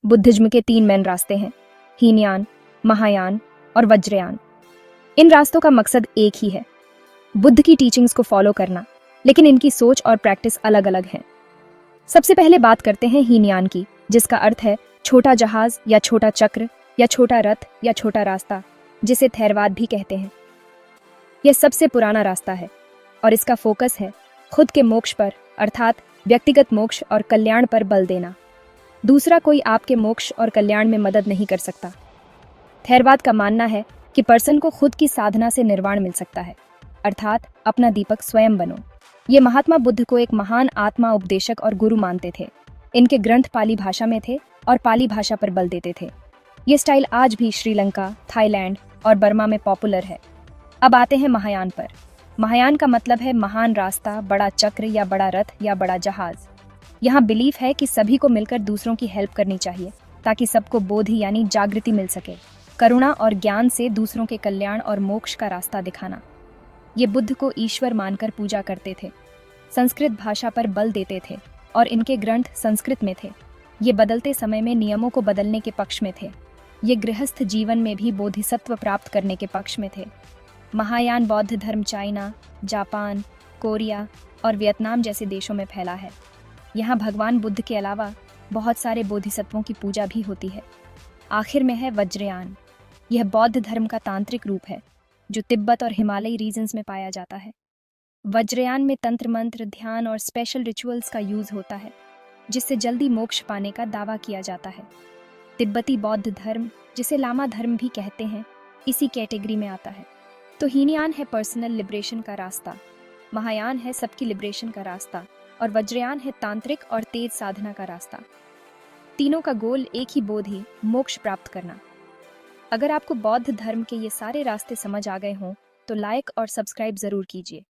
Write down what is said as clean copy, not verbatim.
Buddhism के 3 main रास्ते हैं, हीनयान, महायान और वज्रयान। इन रास्तों का मकसद एक ही है, बुद्ध की टीचिंग्स को फॉलो करना, लेकिन इनकी सोच और प्रैक्टिस अलग अलग है। सबसे पहले बात करते हैं हीनयान की, जिसका अर्थ है छोटा जहाज या छोटा चक्र या छोटा रथ या छोटा रास्ता, जिसे थेरवाद भी कहते हैं। यह सबसे पुराना रास्ता है और इसका फोकस है खुद के मोक्ष पर, अर्थात व्यक्तिगत मोक्ष और कल्याण पर बल देना। दूसरा कोई आपके मोक्ष और कल्याण में मदद नहीं कर सकता। थेरवाद का मानना है कि पर्सन को खुद की साधना से निर्वाण मिल सकता है, अर्थात अपना दीपक स्वयं बनो। ये महात्मा बुद्ध को एक महान आत्मा उपदेशक और गुरु मानते थे। इनके ग्रंथ पाली भाषा में थे और पाली भाषा पर बल देते थे। ये स्टाइल आज भी श्रीलंका, थाईलैंड और बर्मा में पॉपुलर है। अब आते हैं महायान पर। महायान का मतलब है महान रास्ता, बड़ा चक्र या बड़ा रथ या बड़ा जहाज। यहाँ बिलीफ है कि सभी को मिलकर दूसरों की हेल्प करनी चाहिए ताकि सबको बोधि यानी जागृति मिल सके। करुणा और ज्ञान से दूसरों के कल्याण और मोक्ष का रास्ता दिखाना। ये बुद्ध को ईश्वर मानकर पूजा करते थे, संस्कृत भाषा पर बल देते थे और इनके ग्रंथ संस्कृत में थे। ये बदलते समय में नियमों को बदलने के पक्ष में थे। ये गृहस्थ जीवन में भी बोधिसत्व प्राप्त करने के पक्ष में थे। महायान बौद्ध धर्म चाइना, जापान, कोरिया और वियतनाम जैसे देशों में फैला है। यहाँ भगवान बुद्ध के अलावा बहुत सारे बोधिसत्वों की पूजा भी होती है। आखिर में है वज्रयान। यह बौद्ध धर्म का तांत्रिक रूप है जो तिब्बत और हिमालयी रीजन्स में पाया जाता है। वज्रयान में तंत्र मंत्र, ध्यान और स्पेशल रिचुअल्स का यूज होता है, जिससे जल्दी मोक्ष पाने का दावा किया जाता है। तिब्बती बौद्ध धर्म, जिसे लामा धर्म भी कहते हैं, इसी कैटेगरी में आता है। तो हीनयान है पर्सनल लिबरेशन का रास्ता, महायान है सबकी लिबरेशन का रास्ता और वज्रयान है तांत्रिक और तेज साधना का रास्ता। तीनों का गोल एक ही बोधि, मोक्ष प्राप्त करना। अगर आपको बौद्ध धर्म के ये सारे रास्ते समझ आ गए हों तो लाइक और सब्सक्राइब जरूर कीजिए।